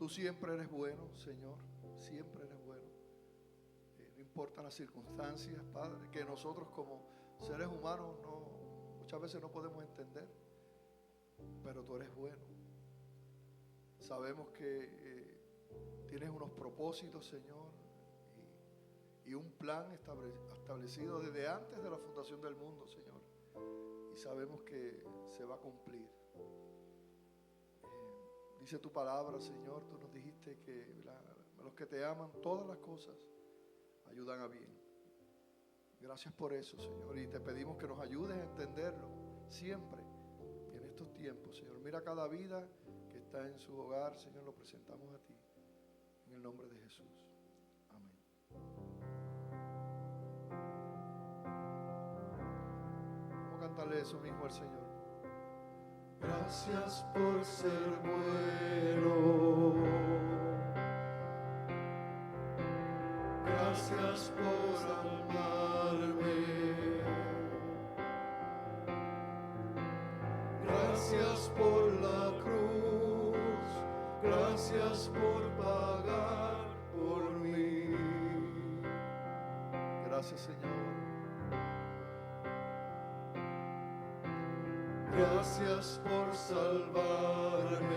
Tú siempre eres bueno, Señor, siempre eres bueno. No importan las circunstancias, Padre, que nosotros como seres humanos muchas veces no podemos entender, pero tú eres bueno. Sabemos que tienes unos propósitos, Señor, y un plan establecido desde antes de la fundación del mundo, Señor, y sabemos que se va a cumplir. Dice tu palabra, Señor, tú nos dijiste que los que te aman, todas las cosas ayudan a bien. Gracias por eso, Señor, y te pedimos que nos ayudes a entenderlo siempre en estos tiempos, Señor. Mira cada vida que está en su hogar, Señor, lo presentamos a ti, en el nombre de Jesús. Amén. Vamos a cantarle eso mismo al Señor. Gracias por ser bueno. Gracias por amarme. Gracias por la cruz. Gracias por pagar por mí. Gracias, Señor. Gracias por salvarme.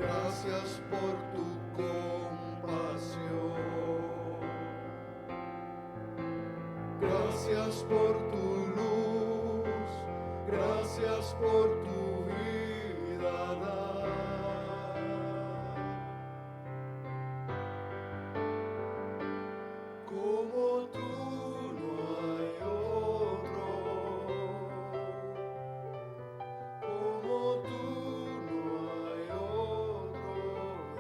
Gracias por tu compasión. Gracias por tu luz. Gracias por tu vida dar. Como tú no hay otro. Como tú no hay otro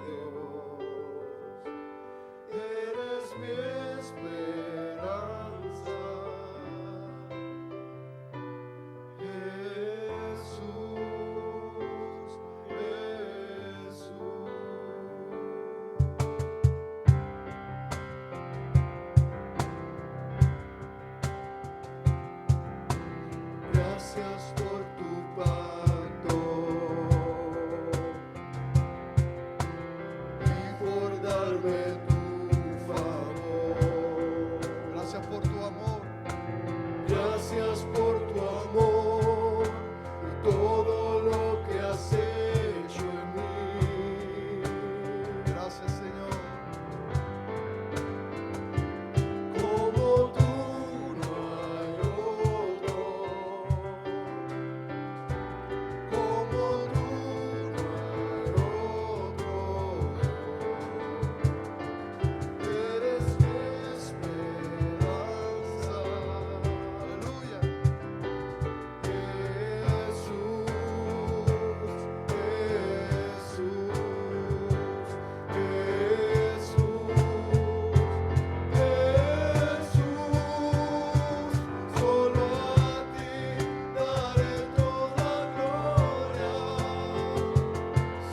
Dios. Eres mi esperanza. Gracias por tu pacto y por darme tu favor. Gracias por tu amor. Gracias por tu amor y todo lo que has hecho en mí. Gracias, Señor. Como tú no hay otro. Como tú no hay otro Dios. Eres mi esperanza. Aleluya. Jesús, Jesús, Jesús, solo a ti daré toda gloria,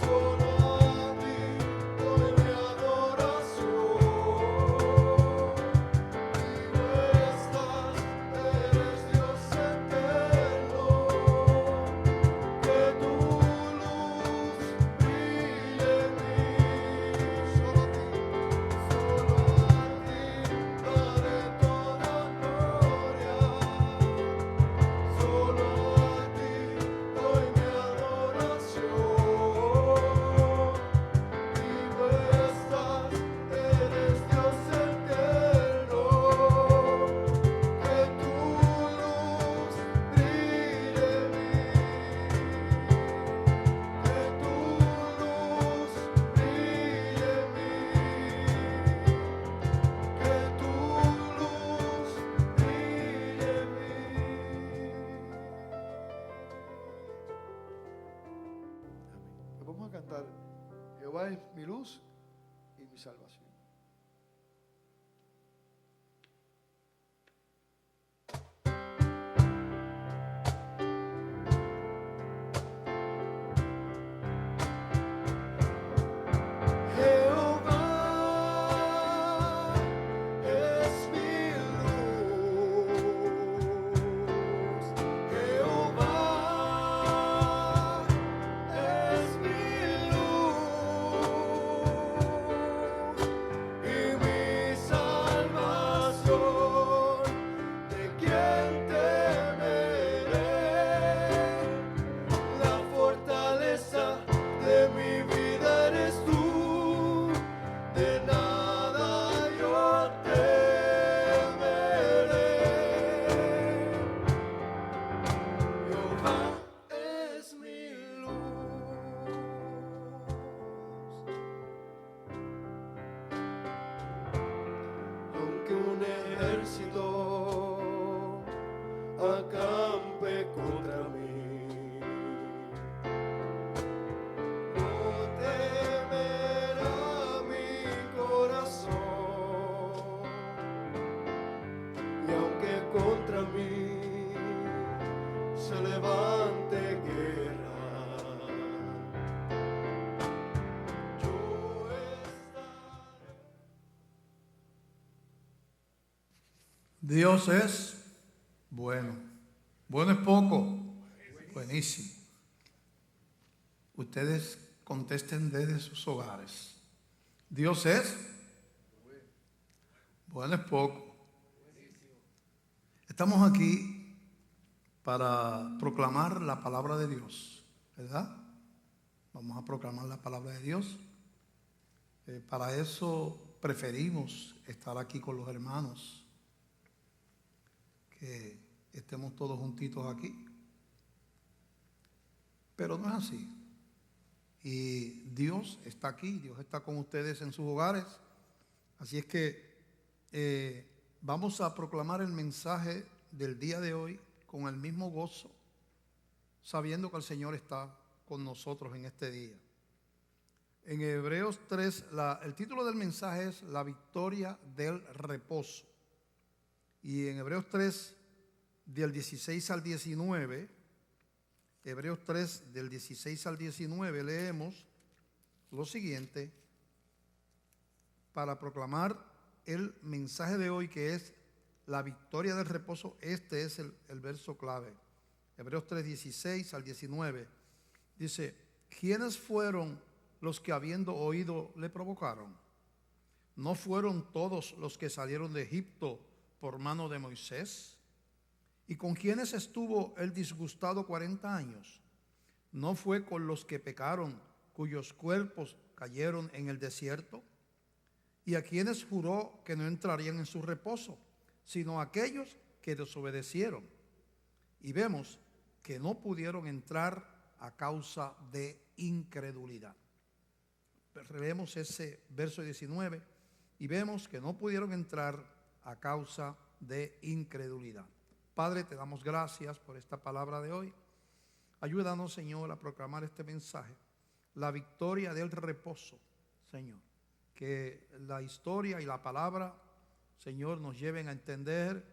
solo a ti doy mi adoración. Y no estás, eres Dios eterno, que tu luz brille en mí. Solo a ti daré toda gloria, solo a ti doy mi adoración. Y no estás, eres Dios eterno, que tu luz brille en mí, que tu luz brille en mí, que tu luz brille en mí. Amén. Vamos a cantar, Jehová es mi luz y mi salvación. Jehová es mi luz, Jehová acampe contra mí. No temerá mi corazón, y aunque contra mí se levante guerra, yo estaré. Dios es bueno. Bueno es poco. Buenísimo. Ustedes contesten desde sus hogares. Dios es bueno es poco. Estamos aquí para proclamar la palabra de Dios, ¿verdad? Vamos a proclamar la palabra de Dios. Para eso preferimos estar aquí con los hermanos, que estemos todos juntitos aquí. Pero no es así. Y Dios está aquí, Dios está con ustedes en sus hogares. Así es que vamos a proclamar el mensaje del día de hoy con el mismo gozo, sabiendo que el Señor está con nosotros en este día. En Hebreos 3, el título del mensaje es La victoria del reposo. Y en Hebreos 3, del 16 al 19, Hebreos 3, del 16 al 19, leemos lo siguiente para proclamar el mensaje de hoy, que es la victoria del reposo. Este es el verso clave. Hebreos 3, 16 al 19. Dice: ¿quiénes fueron los que habiendo oído le provocaron? ¿No fueron todos los que salieron de Egipto por mano de Moisés? ¿Y con quiénes estuvo él disgustado 40 años? ¿No fue con los que pecaron, cuyos cuerpos cayeron en el desierto? ¿Y a quienes juró que no entrarían en su reposo, sino a aquellos que desobedecieron? Y vemos que no pudieron entrar a causa de incredulidad. Leemos ese verso 19 y vemos que no pudieron entrar a causa de incredulidad. Padre, te damos gracias por esta palabra de hoy. Ayúdanos, Señor, a proclamar este mensaje, la victoria del reposo, Señor. Que la historia y la palabra, Señor, nos lleven a entender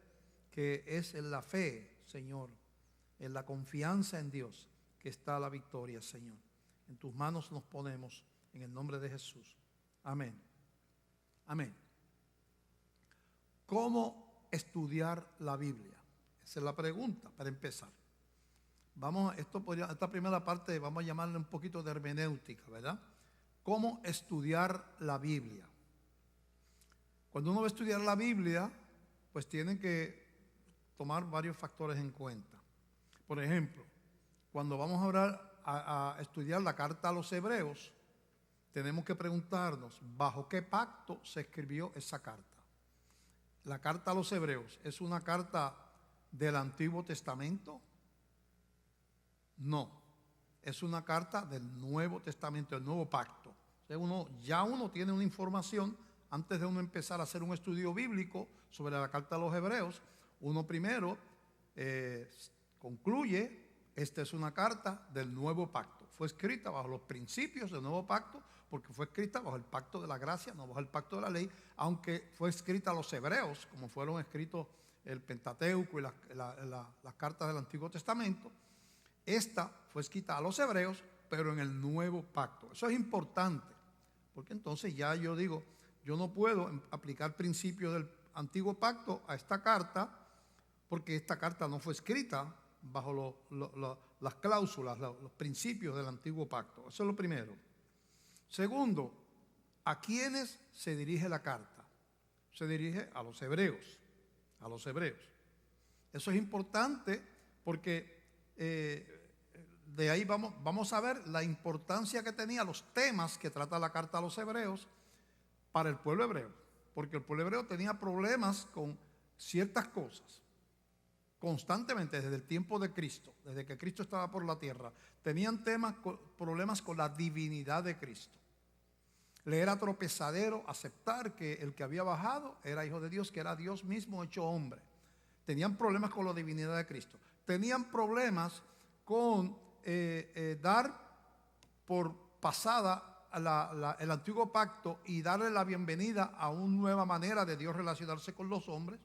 que es en la fe, Señor, en la confianza en Dios, que está la victoria, Señor. En tus manos nos ponemos, en el nombre de Jesús. Amén. Amén. ¿Cómo estudiar la Biblia? Esa es la pregunta para empezar. Esta primera parte vamos a llamarle un poquito de hermenéutica, ¿verdad? ¿Cómo estudiar la Biblia? Cuando uno va a estudiar la Biblia, pues tiene que tomar varios factores en cuenta. Por ejemplo, cuando vamos a estudiar la carta a los Hebreos, tenemos que preguntarnos, ¿bajo qué pacto se escribió esa carta? La carta a los Hebreos, ¿es una carta del Antiguo Testamento? No, es una carta del Nuevo Testamento, del Nuevo Pacto. O sea, uno tiene una información antes de uno empezar a hacer un estudio bíblico sobre la carta a los Hebreos. Uno primero concluye, esta es una carta del Nuevo Pacto. Fue escrita bajo los principios del Nuevo Pacto, porque fue escrita bajo el pacto de la gracia, no bajo el pacto de la ley, aunque fue escrita a los hebreos, como fueron escritos el Pentateuco y las cartas del Antiguo Testamento. Esta fue escrita a los hebreos, pero en el Nuevo Pacto. Eso es importante, porque entonces ya yo digo, yo no puedo aplicar principios del Antiguo Pacto a esta carta, porque esta carta no fue escrita bajo las cláusulas, los principios del Antiguo Pacto. Eso es lo primero. Segundo, ¿a quiénes se dirige la carta? Se dirige a los hebreos. A los hebreos. Eso es importante porque de ahí vamos a ver la importancia que tenía los temas que trata la carta a los hebreos para el pueblo hebreo. Porque el pueblo hebreo tenía problemas con ciertas cosas. Constantemente, desde el tiempo de Cristo, desde que Cristo estaba por la tierra, tenían problemas con la divinidad de Cristo. Le era tropezadero aceptar que el que había bajado era hijo de Dios, que era Dios mismo hecho hombre. tenían problemas con la divinidad de Cristo. Tenían problemas con dar por pasada el antiguo pacto y darle la bienvenida a una nueva manera de Dios relacionarse con los hombres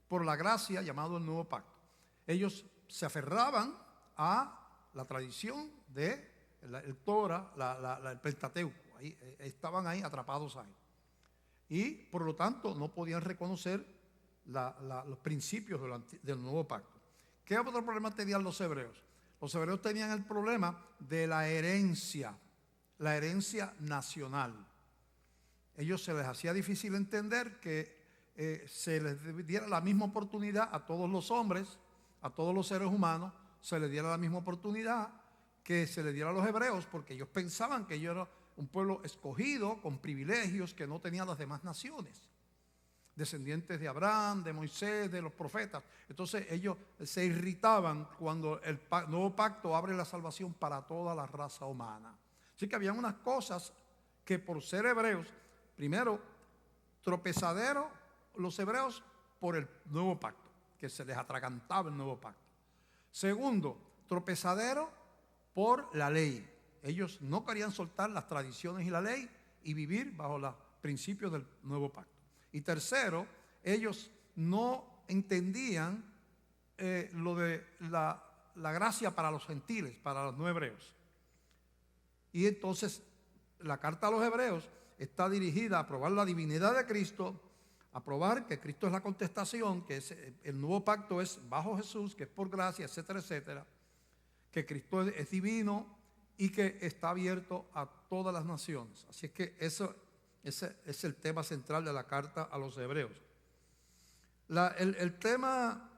por la gracia llamado el nuevo pacto. Ellos se aferraban a la tradición de el Torah, el Pentateuco. Ahí, estaban ahí atrapados ahí. Y por lo tanto no podían reconocer los principios del nuevo pacto. ¿Qué otro problema tenían los hebreos? Los hebreos tenían el problema de la herencia nacional. Ellos se les hacía difícil entender que se les diera la misma oportunidad a todos los hombres, a todos los seres humanos, se les diera la misma oportunidad que se les diera a los hebreos, porque ellos pensaban que ellos eran un pueblo escogido con privilegios que no tenían las demás naciones, descendientes de Abraham, de Moisés, de los profetas. Entonces ellos se irritaban cuando el nuevo pacto abre la salvación para toda la raza humana. Así que había unas cosas que por ser hebreos, primero, tropezadero los hebreos por el nuevo pacto, que se les atragantaba el nuevo pacto. Segundo, tropezadero por la ley. Ellos no querían soltar las tradiciones y la ley y vivir bajo los principios del nuevo pacto. Y tercero, ellos no entendían lo de la gracia para los gentiles, para los no hebreos. Y entonces la carta a los hebreos está dirigida a probar la divinidad de Cristo, a probar que Cristo es la contestación, que el nuevo pacto es bajo Jesús, que es por gracia, etcétera, etcétera, que Cristo es divino y que está abierto a todas las naciones. Así es que ese es el tema central de la carta a los hebreos. El tema,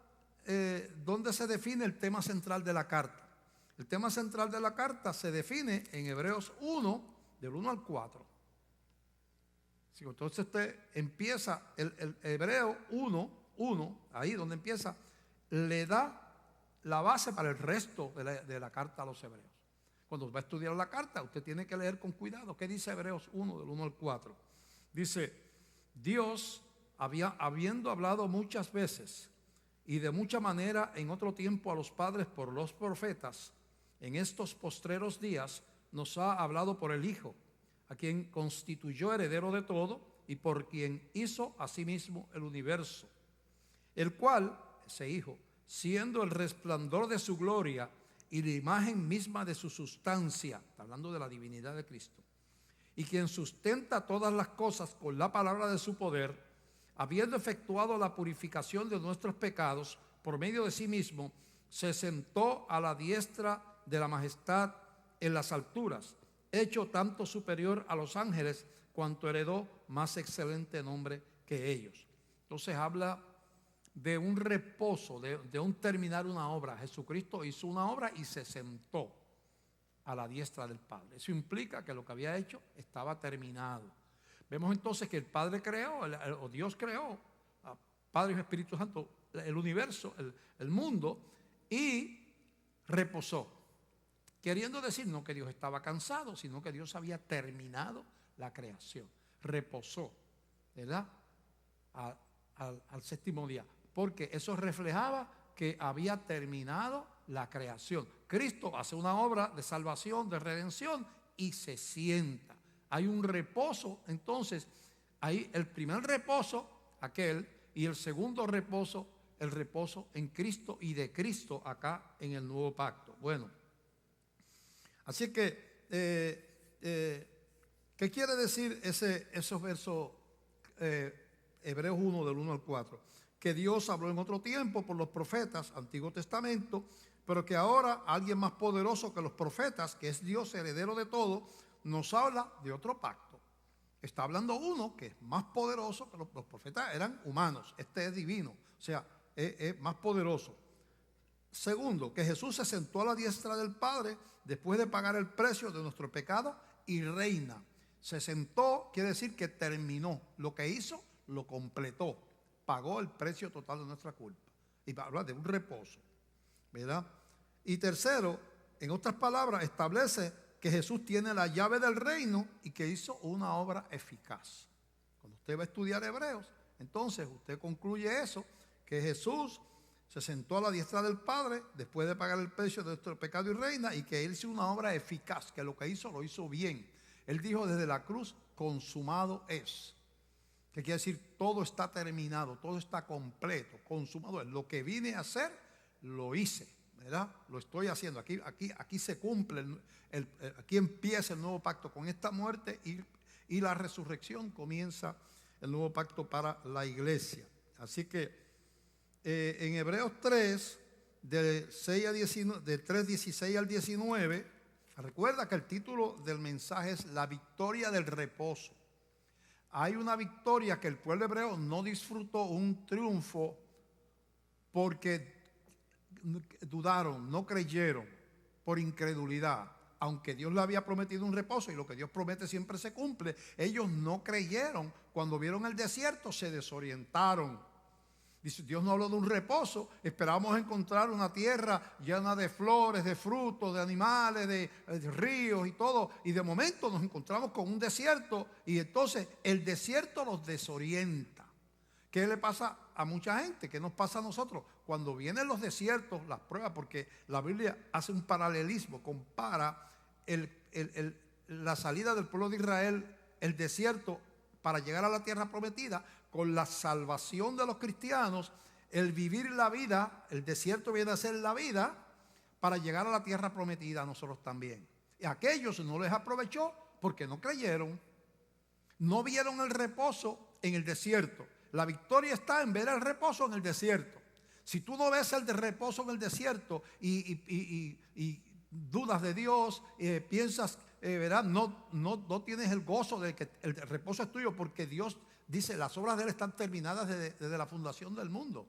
¿dónde se define el tema central de la carta? El tema central de la carta se define en Hebreos 1, del 1 al 4. Entonces usted empieza, el Hebreo 1, ahí donde empieza, le da la base para el resto de la carta a los hebreos. Cuando va a estudiar la carta, usted tiene que leer con cuidado. ¿Qué dice Hebreos 1, del 1 al 4? Dice, Dios, habiendo hablado muchas veces y de mucha manera en otro tiempo a los padres por los profetas, en estos postreros días nos ha hablado por el Hijo, a quien constituyó heredero de todo y por quien hizo asimismo el universo, el cual, ese Hijo, siendo el resplandor de su gloria y la imagen misma de su sustancia, está hablando de la divinidad de Cristo, y quien sustenta todas las cosas con la palabra de su poder, habiendo efectuado la purificación de nuestros pecados por medio de sí mismo, se sentó a la diestra de la majestad en las alturas, hecho tanto superior a los ángeles cuanto heredó más excelente nombre que ellos. Entonces habla de un reposo, de un terminar una obra. Jesucristo hizo una obra y se sentó a la diestra del Padre. Eso implica que lo que había hecho estaba terminado. Vemos entonces que el Padre creó, o Dios creó, Padre y Espíritu Santo, el universo, el mundo, y reposó. Queriendo decir no que Dios estaba cansado, sino que Dios había terminado la creación. Reposó, ¿verdad? Al séptimo día. Porque eso reflejaba que había terminado la creación. Cristo hace una obra de salvación, de redención y se sienta. Hay un reposo, entonces, hay el primer reposo, aquel, y el segundo reposo, el reposo en Cristo y de Cristo acá en el nuevo pacto. Bueno, así que, ¿qué quiere decir esos versos Hebreos 1 del 1 al 4? Que Dios habló en otro tiempo por los profetas, Antiguo Testamento, pero que ahora alguien más poderoso que los profetas, que es Dios heredero de todo, nos habla de otro pacto. Está hablando uno que es más poderoso que los profetas, eran humanos, este es divino, o sea, es más poderoso. Segundo, que Jesús se sentó a la diestra del Padre después de pagar el precio de nuestro pecado y reina. Se sentó, quiere decir que terminó. Lo que hizo, lo completó. Pagó el precio total de nuestra culpa. Y habla de un reposo, ¿verdad? Y tercero, en otras palabras, establece que Jesús tiene la llave del reino y que hizo una obra eficaz. Cuando usted va a estudiar Hebreos, entonces usted concluye eso, que Jesús se sentó a la diestra del Padre después de pagar el precio de nuestro pecado y reina, y que Él hizo una obra eficaz, que lo que hizo lo hizo bien. Él dijo desde la cruz, consumado es. Que quiere decir, todo está terminado, todo está completo, consumado es. Lo que vine a hacer, lo hice, ¿verdad? Lo estoy haciendo. Aquí se cumple, aquí empieza el nuevo pacto. Con esta muerte y la resurrección comienza el nuevo pacto para la iglesia. Así que en Hebreos 3, del 3:16 al 19, recuerda que el título del mensaje es la victoria del reposo. Hay una victoria que el pueblo hebreo no disfrutó, un triunfo, porque dudaron, no creyeron, por incredulidad. Aunque Dios le había prometido un reposo, y lo que Dios promete siempre se cumple, ellos no creyeron. Cuando vieron el desierto se desorientaron. Dice, Dios no habló de un reposo, esperábamos encontrar una tierra llena de flores, de frutos, de animales, de ríos y todo, y de momento nos encontramos con un desierto, y entonces el desierto nos desorienta. ¿Qué le pasa a mucha gente? ¿Qué nos pasa a nosotros? Cuando vienen los desiertos, las pruebas, porque la Biblia hace un paralelismo, compara la salida del pueblo de Israel, el desierto, para llegar a la tierra prometida, con la salvación de los cristianos. El vivir la vida, el desierto viene a ser la vida para llegar a la tierra prometida a nosotros también. Y a aquellos no les aprovechó porque no creyeron, no vieron el reposo en el desierto. La victoria está en ver el reposo en el desierto. Si tú no ves el de reposo en el desierto y dudas de Dios, piensas, ¿verdad? No tienes el gozo de que el reposo es tuyo, porque Dios dice, las obras de Él están terminadas desde la fundación del mundo.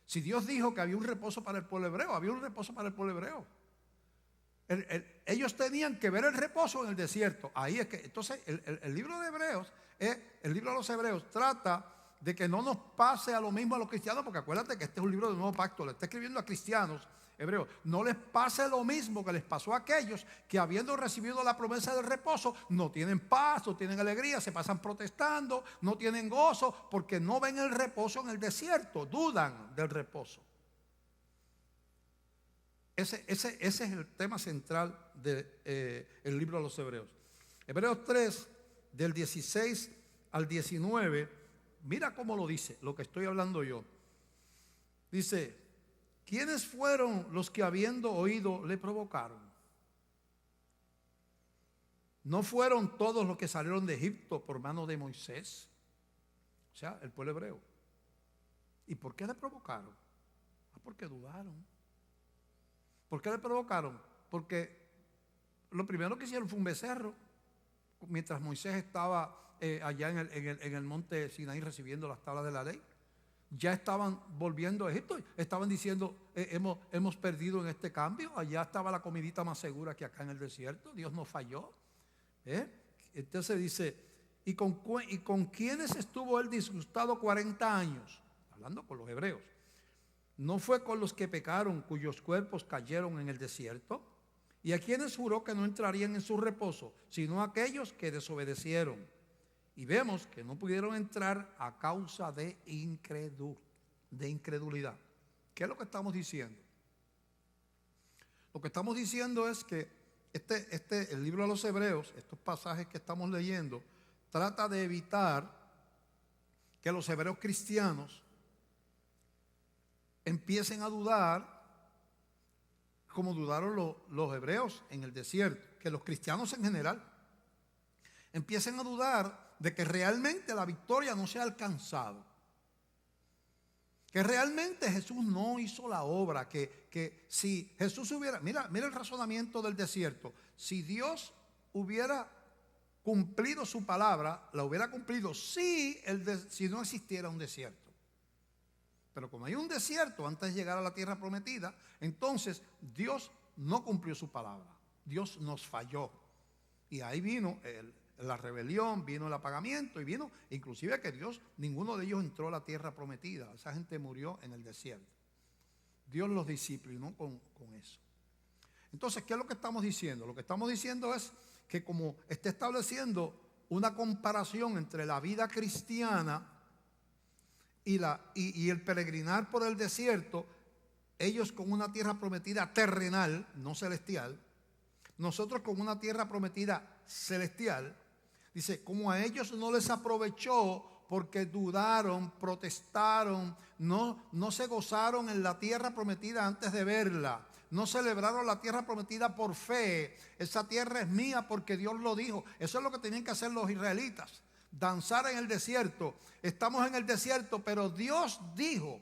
Si Dios dijo que había un reposo para el pueblo hebreo, había un reposo para el pueblo hebreo. Ellos tenían que ver el reposo en el desierto. Ahí es que, entonces, el libro de Hebreos, el libro de los Hebreos trata de que no nos pase a lo mismo a los cristianos, porque acuérdate que este es un libro del nuevo pacto, le está escribiendo a cristianos hebreos. No les pase lo mismo que les pasó a aquellos que, habiendo recibido la promesa del reposo, no tienen paz, no tienen alegría, se pasan protestando, no tienen gozo, porque no ven el reposo en el desierto, dudan del reposo. Ese es el tema central del libro de los Hebreos. Hebreos 3, del 16 al 19, mira cómo lo dice, lo que estoy hablando yo. Dice, ¿quiénes fueron los que, habiendo oído, le provocaron? ¿No fueron todos los que salieron de Egipto por mano de Moisés? O sea, el pueblo hebreo. ¿Y por qué le provocaron? Porque dudaron. ¿Por qué le provocaron? Porque lo primero que hicieron fue un becerro. Mientras Moisés estaba allá en el monte Sinaí recibiendo las tablas de la ley, ya estaban volviendo a Egipto. Estaban diciendo, hemos perdido en este cambio. Allá estaba la comidita más segura que acá en el desierto. Dios nos falló. Entonces dice, ¿y con quiénes estuvo él disgustado 40 años? Hablando con los hebreos. ¿No fue con los que pecaron, cuyos cuerpos cayeron en el desierto? ¿Y a quienes juró que no entrarían en su reposo, sino a aquellos que desobedecieron? Y vemos que no pudieron entrar a causa de incredulidad. ¿Qué es lo que estamos diciendo? Lo que estamos diciendo es que el libro de los Hebreos, estos pasajes que estamos leyendo, trata de evitar que los hebreos cristianos empiecen a dudar como dudaron los hebreos en el desierto, que los cristianos en general empiecen a dudar de que realmente la victoria no se ha alcanzado, que realmente Jesús no hizo la obra, que si Jesús hubiera, mira el razonamiento del desierto, si Dios hubiera cumplido su palabra, la hubiera cumplido si no existiera un desierto. Pero como hay un desierto antes de llegar a la tierra prometida, entonces Dios no cumplió su palabra. Dios nos falló. Y ahí vino la rebelión, vino el apagamiento y vino inclusive que ninguno de ellos entró a la tierra prometida. Esa gente murió en el desierto. Dios los disciplinó con eso. Entonces, ¿qué es lo que estamos diciendo? Lo que estamos diciendo es que, como está estableciendo una comparación entre la vida cristiana y el peregrinar por el desierto, ellos con una tierra prometida terrenal, no celestial, nosotros con una tierra prometida celestial. Dice, como a ellos no les aprovechó porque dudaron, protestaron, no se gozaron en la tierra prometida antes de verla, no celebraron la tierra prometida por fe. Esa tierra es mía porque Dios lo dijo. Eso es lo que tenían que hacer los israelitas, danzar en el desierto. Estamos en el desierto, pero Dios dijo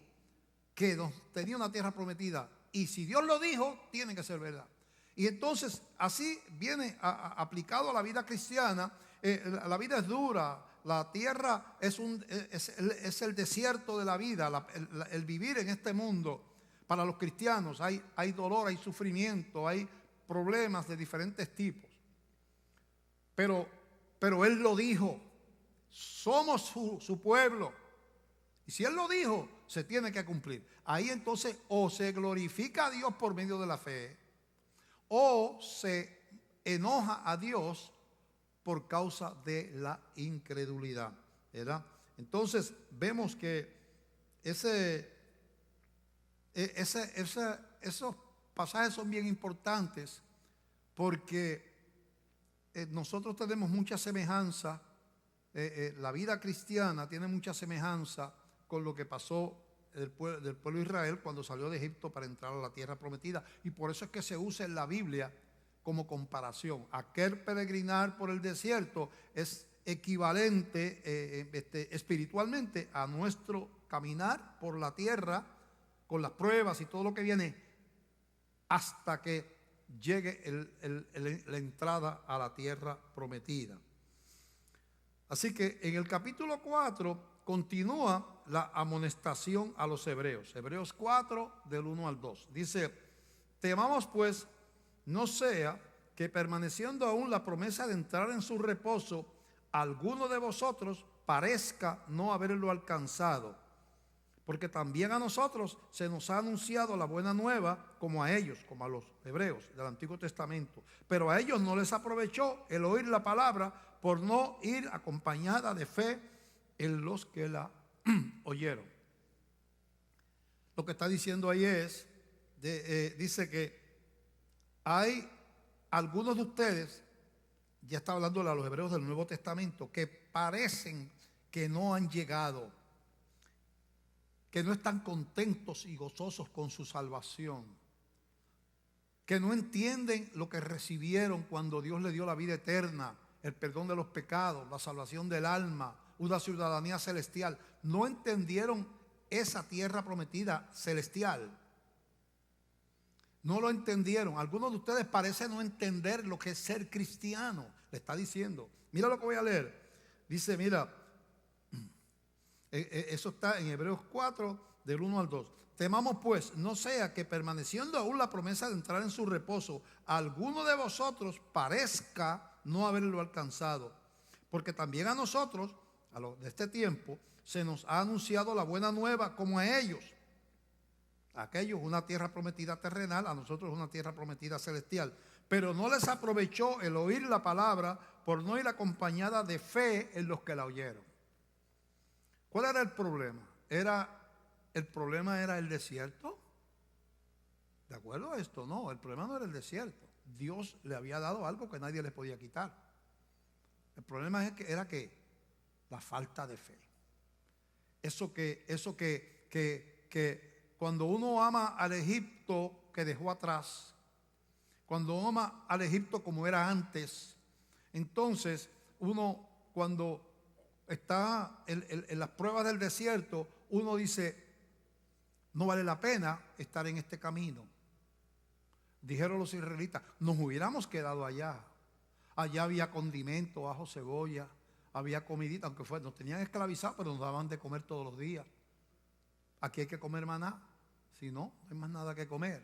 que nos tenía una tierra prometida, y si Dios lo dijo, tiene que ser verdad. Y entonces así viene aplicado a la vida cristiana. La vida es dura, la tierra es el desierto de la vida, el vivir en este mundo. Para los cristianos hay dolor, hay sufrimiento, hay problemas de diferentes tipos. Pero Él lo dijo, somos su pueblo. Y si Él lo dijo, se tiene que cumplir. Ahí entonces o se glorifica a Dios por medio de la fe, o se enoja a Dios por causa de la incredulidad, ¿verdad? Entonces vemos que esos pasajes son bien importantes, porque nosotros tenemos mucha semejanza. La vida cristiana tiene mucha semejanza con lo que pasó del pueblo de Israel cuando salió de Egipto para entrar a la tierra prometida. Y por eso es que se usa en la Biblia como comparación. Aquel peregrinar por el desierto es equivalente espiritualmente a nuestro caminar por la tierra con las pruebas y todo lo que viene hasta que llegue la entrada a la tierra prometida. Así que en el capítulo 4 continúa la amonestación a los hebreos. Hebreos 4 del 1 al 2. Dice, temamos pues, no sea que permaneciendo aún la promesa de entrar en su reposo, alguno de vosotros parezca no haberlo alcanzado. Porque también a nosotros se nos ha anunciado la buena nueva, como a ellos, como a los hebreos del Antiguo Testamento. Pero a ellos no les aprovechó el oír la palabra por no ir acompañada de fe en los que la oyeron. Lo que está diciendo ahí es, dice que hay algunos de ustedes, ya está hablando a los hebreos del Nuevo Testamento, que parecen que no han llegado, que no están contentos y gozosos con su salvación, que no entienden lo que recibieron cuando Dios les dio la vida eterna, el perdón de los pecados, la salvación del alma, una ciudadanía celestial. No entendieron esa tierra prometida celestial. No lo entendieron. Algunos de ustedes parecen no entender lo que es ser cristiano. Le está diciendo. Mira lo que voy a leer. Dice, mira, eso está en Hebreos 4, del 1 al 2. Temamos pues, no sea que permaneciendo aún la promesa de entrar en su reposo, alguno de vosotros parezca no haberlo alcanzado. Porque también a nosotros, a los de este tiempo, se nos ha anunciado la buena nueva como a ellos. A aquellos una tierra prometida terrenal, a nosotros una tierra prometida celestial. Pero no les aprovechó el oír la palabra por no ir acompañada de fe en los que la oyeron. ¿Cuál era el problema? ¿El problema era el desierto? ¿De acuerdo a esto? No, el problema no era el desierto. Dios le había dado algo que nadie le podía quitar. El problema era que la falta de fe. Eso que cuando uno ama al Egipto que dejó atrás, cuando ama al Egipto como era antes, entonces uno cuando está en las pruebas del desierto, uno dice, no vale la pena estar en este camino. Dijeron los israelitas, nos hubiéramos quedado allá. Allá había condimento, ajo, cebolla, había comidita, aunque nos tenían esclavizados, pero nos daban de comer todos los días. Aquí hay que comer maná, si no, no hay más nada que comer.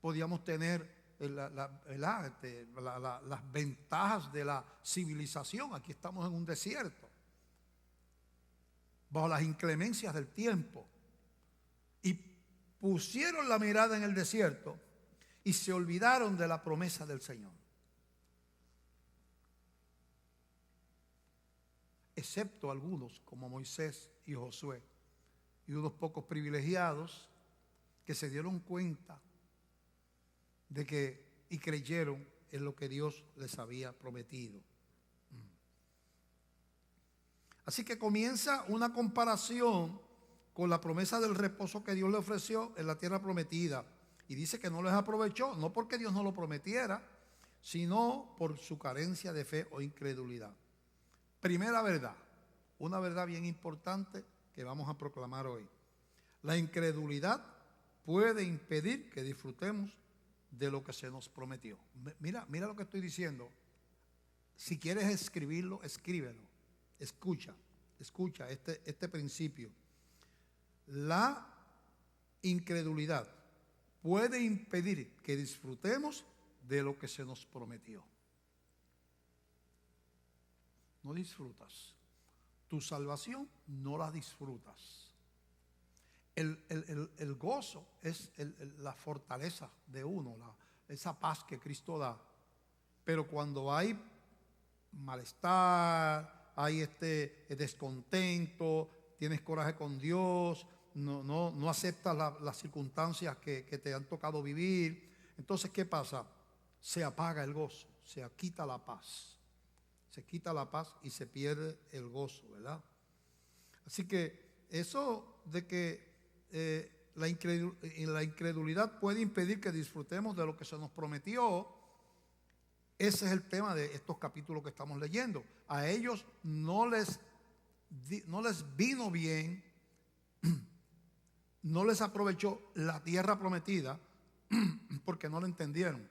Podíamos tener las ventajas de la civilización. Aquí estamos en un desierto, bajo las inclemencias del tiempo. Y pusieron la mirada en el desierto y se olvidaron de la promesa del Señor. excepto algunos como Moisés y Josué, y unos pocos privilegiados que se dieron cuenta de que y creyeron en lo que Dios les había prometido. Así que comienza una comparación con la promesa del reposo que Dios le ofreció en la tierra prometida. Y dice que no les aprovechó, no porque Dios no lo prometiera, sino por su carencia de fe o incredulidad. Primera verdad, una verdad bien importante que vamos a proclamar hoy. La incredulidad puede impedir que disfrutemos de lo que se nos prometió. Mira lo que estoy diciendo. Si quieres escribirlo, escríbelo. Escucha este principio. La incredulidad puede impedir que disfrutemos de lo que se nos prometió. No disfrutas. Tu salvación no la disfrutas. El gozo es la fortaleza de uno, esa paz que Cristo da. Pero cuando hay malestar, hay descontento, tienes coraje con Dios, no aceptas las circunstancias que te han tocado vivir, entonces ¿qué pasa? Se apaga el gozo, se quita la paz. Se quita la paz y se pierde el gozo, ¿verdad? Así que eso de que la incredulidad puede impedir que disfrutemos de lo que se nos prometió, ese es el tema de estos capítulos que estamos leyendo. A ellos no les vino bien, no les aprovechó la tierra prometida porque no la entendieron.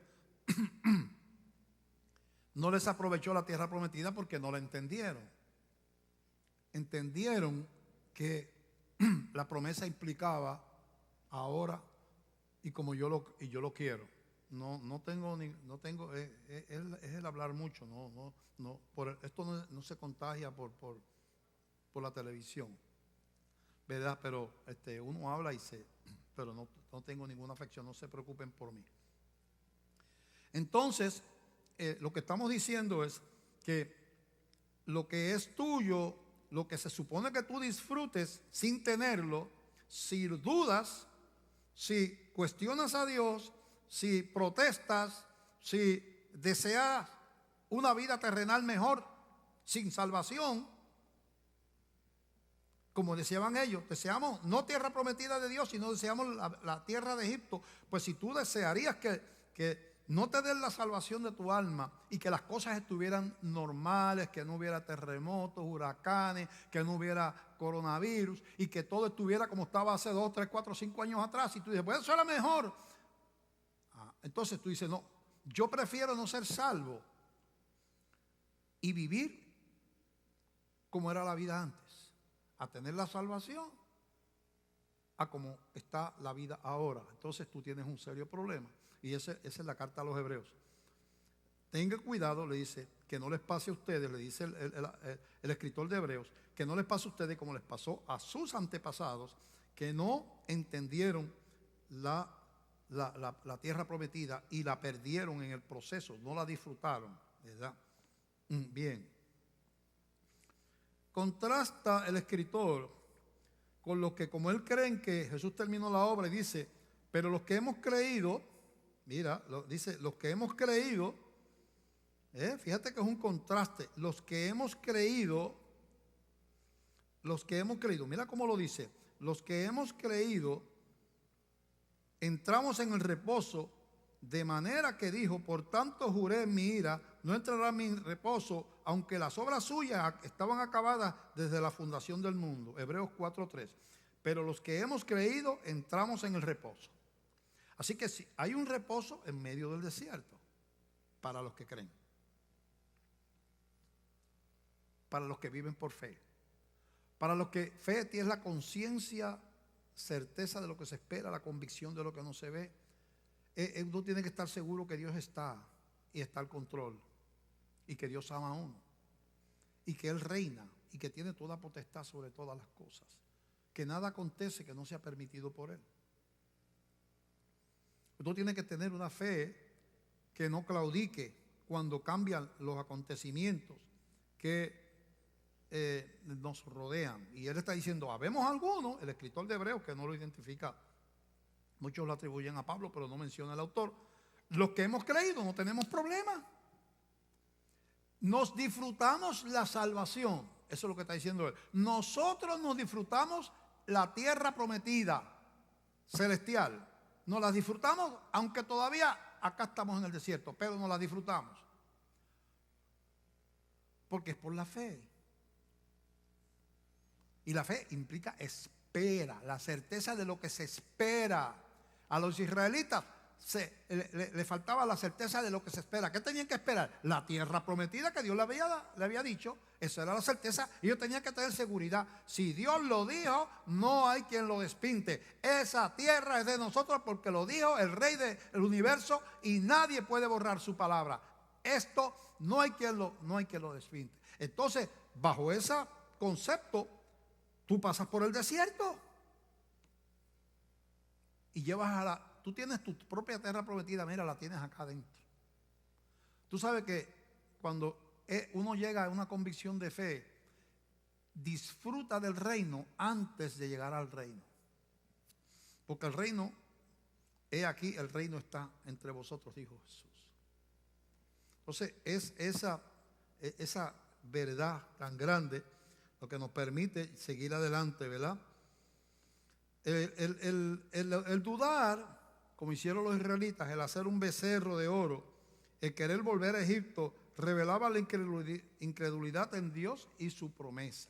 No les aprovechó la tierra prometida porque no la entendieron. Entendieron que la promesa implicaba ahora y como yo lo quiero. Es el hablar mucho. Esto no se contagia por la televisión, ¿verdad? Pero uno habla pero no tengo ninguna afección, no se preocupen por mí. Entonces, lo que estamos diciendo es que lo que es tuyo, lo que se supone que tú disfrutes sin tenerlo, si dudas, si cuestionas a Dios, si protestas, si deseas una vida terrenal mejor, sin salvación, como deseaban ellos, deseamos no tierra prometida de Dios, sino deseamos la tierra de Egipto. Pues si tú desearías que no te den la salvación de tu alma y que las cosas estuvieran normales, que no hubiera terremotos, huracanes, que no hubiera coronavirus y que todo estuviera como estaba hace 2, 3, 4, 5 años atrás, y tú dices, pues eso era mejor. Entonces tú dices, no, yo prefiero no ser salvo y vivir como era la vida antes, a tener la salvación, a como está la vida ahora. Entonces tú tienes un serio problema. Y esa es la carta a los hebreos. Tenga cuidado, le dice, que no les pase a ustedes, le dice el escritor de Hebreos, que no les pase a ustedes como les pasó a sus antepasados, que no entendieron la tierra prometida y la perdieron en el proceso, no la disfrutaron, ¿verdad? Bien. Contrasta el escritor con los que, como él creen que Jesús terminó la obra, y dice, pero los que hemos creído, mira, dice, los que hemos creído, fíjate que es un contraste, los que hemos creído, mira cómo lo dice, los que hemos creído, entramos en el reposo, de manera que dijo, por tanto juré en mi ira, no entrará en mi reposo, aunque las obras suyas estaban acabadas desde la fundación del mundo. Hebreos 4:3. Pero los que hemos creído, entramos en el reposo. Así que sí, hay un reposo en medio del desierto para los que creen, para los que viven por fe, para los que fe tiene la conciencia, certeza de lo que se espera, la convicción de lo que no se ve. Uno tiene que estar seguro que Dios está y está al control y que Dios ama a uno y que Él reina y que tiene toda potestad sobre todas las cosas, que nada acontece que no sea permitido por Él. Uno tiene que tener una fe que no claudique cuando cambian los acontecimientos, que nos rodean. Y él está diciendo, habemos algunos, el escritor de Hebreos, que no lo identifica, muchos lo atribuyen a Pablo, pero no menciona el autor. Los que hemos creído no tenemos problema. Nos disfrutamos la salvación. Eso es lo que está diciendo él. Nosotros nos disfrutamos la tierra prometida, celestial. Nos la disfrutamos, aunque todavía acá estamos en el desierto, pero nos la disfrutamos. Porque es por la fe. Y la fe implica espera, la certeza de lo que se espera. A los israelitas le faltaba la certeza de lo que se espera. ¿Qué tenían que esperar? La tierra prometida que Dios le había dicho. Esa era la certeza. Ellos tenían que tener seguridad. Si Dios lo dijo, no hay quien lo despinte. Esa tierra es de nosotros porque lo dijo el Rey del universo y nadie puede borrar su palabra. Esto no hay quien lo despinte. Entonces, bajo ese concepto, tú pasas por el desierto y llevas tú tienes tu propia tierra prometida, mira, la tienes acá adentro. Tú sabes que cuando uno llega a una convicción de fe, disfruta del reino antes de llegar al reino. Porque el reino, he aquí, el reino está entre vosotros, dijo Jesús. Entonces, es esa verdad tan grande lo que nos permite seguir adelante, ¿verdad? El dudar, como hicieron los israelitas, el hacer un becerro de oro, el querer volver a Egipto, revelaba la incredulidad en Dios y su promesa.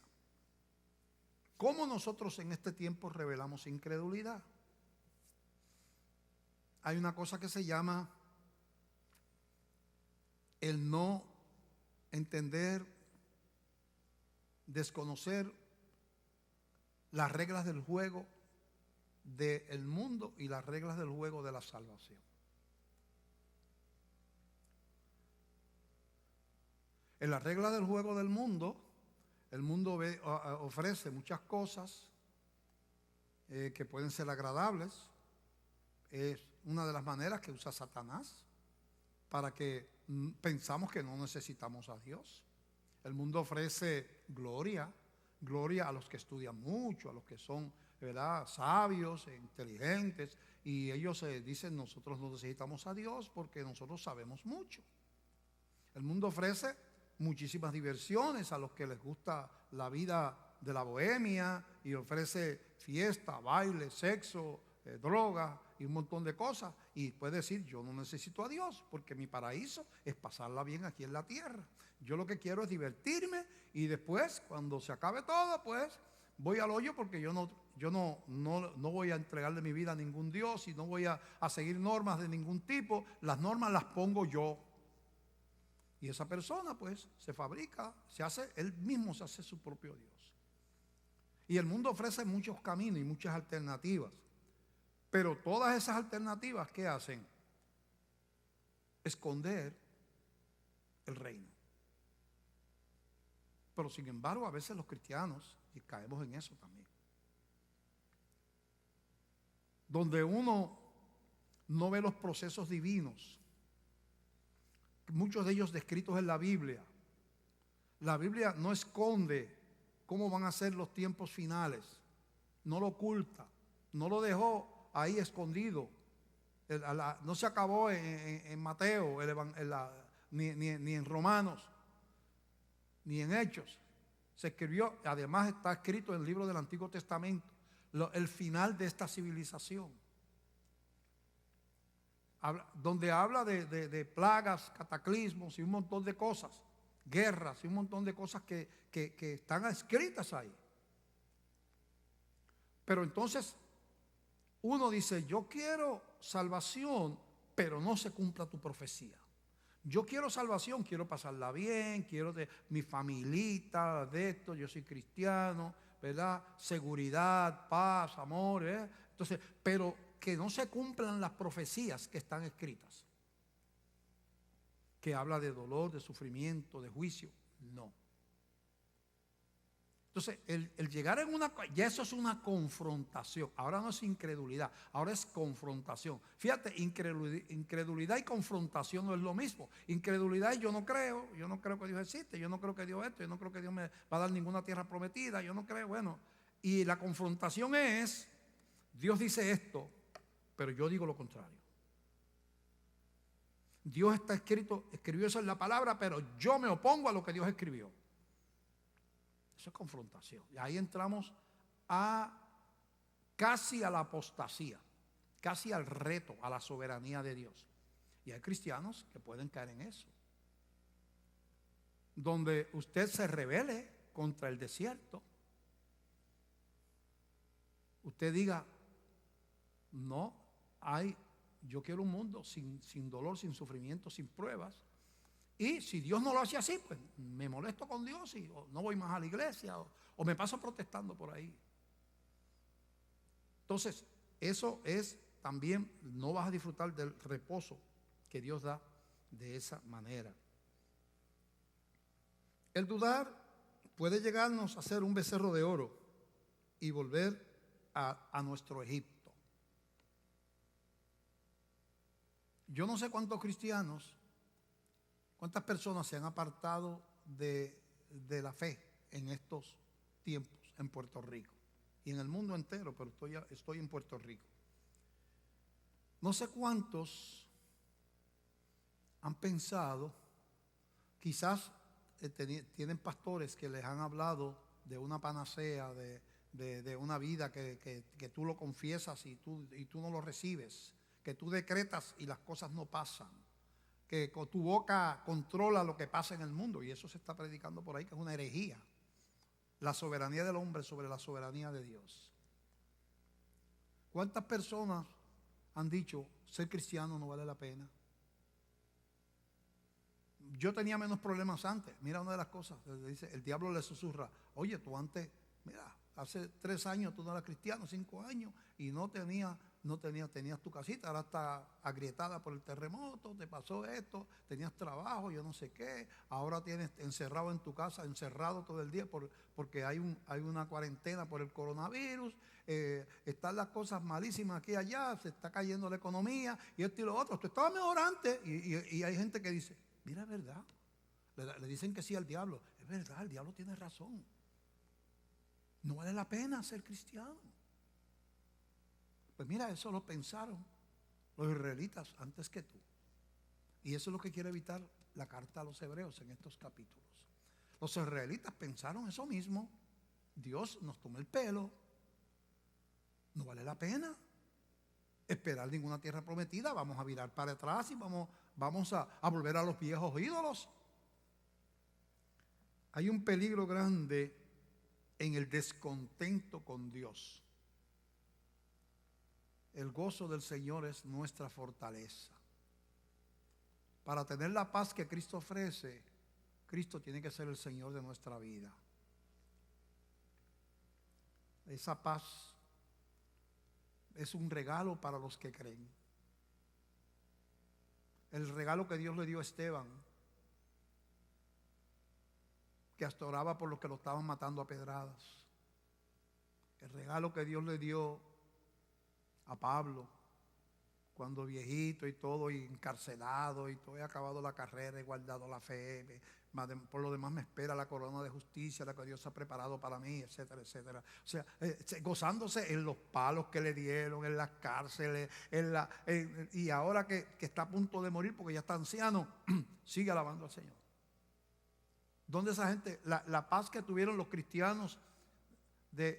¿Cómo nosotros en este tiempo revelamos incredulidad? Hay una cosa que se llama el no entender, desconocer las reglas del juego del mundo y las reglas del juego de la salvación. En las reglas del juego del mundo, el mundo ofrece muchas cosas que pueden ser agradables. Es una de las maneras que usa Satanás para que pensamos que no necesitamos a Dios. El mundo ofrece gloria a los que estudian mucho, a los que son, ¿verdad?, sabios, inteligentes, y ellos dicen, nosotros no necesitamos a Dios porque nosotros sabemos mucho. El mundo ofrece muchísimas diversiones a los que les gusta la vida de la bohemia y ofrece fiesta, baile, sexo, droga y un montón de cosas, y puede decir, yo no necesito a Dios porque mi paraíso es pasarla bien aquí en la tierra. Yo lo que quiero es divertirme y después, cuando se acabe todo, pues voy al hoyo porque yo no voy a entregarle mi vida a ningún Dios y no voy a seguir normas de ningún tipo. Las normas las pongo yo. Y esa persona pues se fabrica, él mismo se hace su propio Dios. Y el mundo ofrece muchos caminos y muchas alternativas. Pero todas esas alternativas, ¿qué hacen? Esconder el reino. Pero sin embargo, a veces los cristianos, y caemos en eso también, donde uno no ve los procesos divinos, muchos de ellos descritos en la Biblia. La Biblia no esconde cómo van a ser los tiempos finales, no lo oculta, no lo dejó ahí escondido. No se acabó en Mateo, ni en Romanos, ni en Hechos. Se escribió, además está escrito en el libro del Antiguo Testamento, el final de esta civilización. Donde habla de plagas, cataclismos y un montón de cosas, guerras y un montón de cosas que están escritas ahí. Pero entonces uno dice, yo quiero salvación, pero no se cumpla tu profecía. Yo quiero salvación, quiero pasarla bien, quiero de mi familita, de esto, yo soy cristiano, ¿verdad? Seguridad, paz, amor, Entonces, pero que no se cumplan las profecías que están escritas, que habla de dolor, de sufrimiento, de juicio, no. Entonces, el llegar en ya eso es una confrontación. Ahora no es incredulidad, ahora es confrontación. Fíjate, incredulidad y confrontación no es lo mismo. Incredulidad es yo no creo que Dios existe, yo no creo que Dios esto, yo no creo que Dios me va a dar ninguna tierra prometida, yo no creo, bueno. Y la confrontación es, Dios dice esto, pero yo digo lo contrario. Dios escribió eso en la palabra, pero yo me opongo a lo que Dios escribió. Eso es confrontación. Y ahí entramos casi a la apostasía, casi al reto, a la soberanía de Dios. Y hay cristianos que pueden caer en eso. Donde usted se rebele contra el desierto. Usted diga, yo quiero un mundo sin dolor, sin sufrimiento, sin pruebas. Y si Dios no lo hace así, pues me molesto con Dios y no voy más a la iglesia o me paso protestando por ahí. Entonces, eso es también, no vas a disfrutar del reposo que Dios da de esa manera. El dudar puede llegarnos a ser un becerro de oro y volver a nuestro Egipto. Yo no sé cuántos cristianos, cuántas personas se han apartado de la fe en estos tiempos en Puerto Rico y en el mundo entero, pero estoy en Puerto Rico. No sé cuántos han pensado, quizás tienen pastores que les han hablado de una panacea, de una vida que tú lo confiesas y tú no lo recibes, que tú decretas y las cosas no pasan, que con tu boca controla lo que pasa en el mundo, y eso se está predicando por ahí, que es una herejía. La soberanía del hombre sobre la soberanía de Dios. ¿Cuántas personas han dicho, ser cristiano no vale la pena? Yo tenía menos problemas antes. Mira, una de las cosas, dice, el diablo le susurra, oye, tú antes, mira, hace 3 años tú no eras cristiano, 5 años, y tenías tu casita, ahora está agrietada por el terremoto, te pasó esto, tenías trabajo, yo no sé qué, ahora tienes encerrado en tu casa, encerrado todo el día porque hay una cuarentena por el coronavirus, están las cosas malísimas aquí y allá, se está cayendo la economía y esto y lo otro. Tú estabas mejor antes y hay gente que dice, mira, es verdad, le dicen que sí al diablo, es verdad, el diablo tiene razón, no vale la pena ser cristiano. Pues mira, eso lo pensaron los israelitas antes que tú. Y eso es lo que quiere evitar la carta a los hebreos en estos capítulos. Los israelitas pensaron eso mismo. Dios nos toma el pelo. No vale la pena esperar ninguna tierra prometida. Vamos a virar para atrás y vamos a volver a los viejos ídolos. Hay un peligro grande en el descontento con Dios. El gozo del Señor es nuestra fortaleza. Para tener la paz que Cristo ofrece, Cristo tiene que ser el Señor de nuestra vida. Esa paz es un regalo para los que creen. El regalo que Dios le dio a Esteban, que hasta oraba por los que lo estaban matando a pedradas. El regalo que Dios le dio a Pablo, cuando viejito y todo, y encarcelado y todo, he acabado la carrera, he guardado la fe, por lo demás me espera la corona de justicia, la que Dios ha preparado para mí, etcétera, etcétera. O sea, gozándose en los palos que le dieron, en las cárceles, y ahora que está a punto de morir porque ya está anciano, sigue alabando al Señor. ¿Dónde esa gente, la paz que tuvieron los cristianos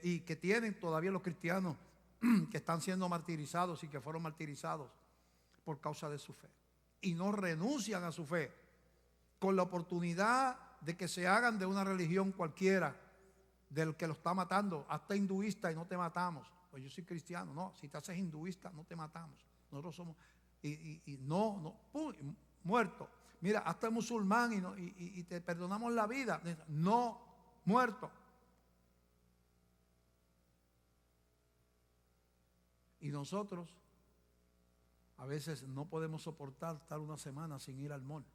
y que tienen todavía los cristianos que están siendo martirizados y que fueron martirizados por causa de su fe y no renuncian a su fe con la oportunidad de que se hagan de una religión cualquiera del que lo está matando, hasta hinduista, y no te matamos? Pues yo soy cristiano. No, si te haces hinduista no te matamos, nosotros somos muerto. Mira, hasta musulmán y te perdonamos la vida, no, muerto. Y nosotros a veces no podemos soportar estar una semana sin ir al mall.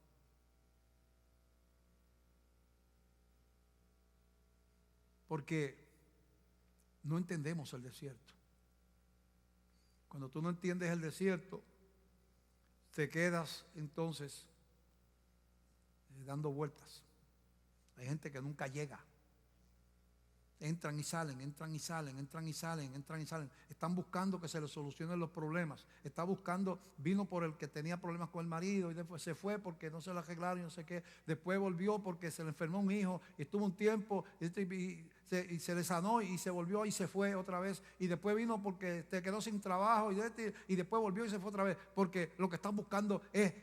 Porque no entendemos el desierto. Cuando tú no entiendes el desierto, te quedas entonces dando vueltas. Hay gente que nunca llega. Entran y salen, entran y salen, entran y salen, entran y salen. Están buscando que se les solucionen los problemas. Está buscando, vino por el que tenía problemas con el marido y después se fue porque no se lo arreglaron y no sé qué. Después volvió porque se le enfermó un hijo y estuvo un tiempo y se le sanó y se volvió y se fue otra vez. Y después vino porque te quedó sin trabajo y después volvió y se fue otra vez. Porque lo que están buscando es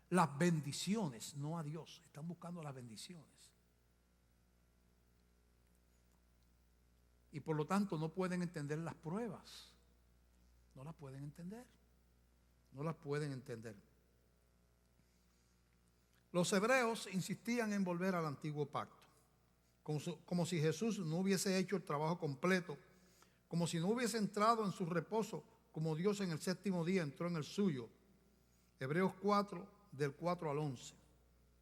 las bendiciones, no a Dios. Están buscando las bendiciones. Y por lo tanto no pueden entender las pruebas. No las pueden entender. No las pueden entender. Los hebreos insistían en volver al antiguo pacto. Como si Jesús no hubiese hecho el trabajo completo. Como si no hubiese entrado en su reposo como Dios en el séptimo día entró en el suyo. Hebreos 4, del 4 al 11.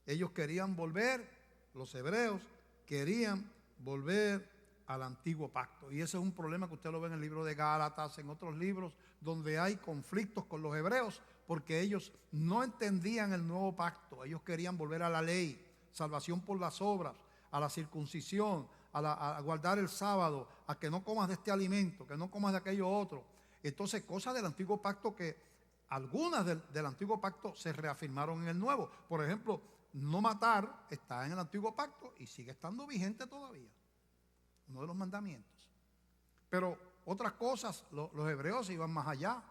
Ellos querían volver, los hebreos querían volver al antiguo pacto. Y ese es un problema que usted lo ve en el libro de Gálatas, en otros libros donde hay conflictos con los hebreos, porque ellos no entendían el nuevo pacto. Ellos querían volver a la ley, salvación por las obras, a la circuncisión, a guardar el sábado, a que no comas de este alimento, que no comas de aquello otro. Entonces, cosas del antiguo pacto que algunas del antiguo pacto se reafirmaron en el nuevo. Por ejemplo, no matar está en el antiguo pacto y sigue estando vigente todavía. Uno de los mandamientos. Pero otras cosas, los hebreos iban más allá.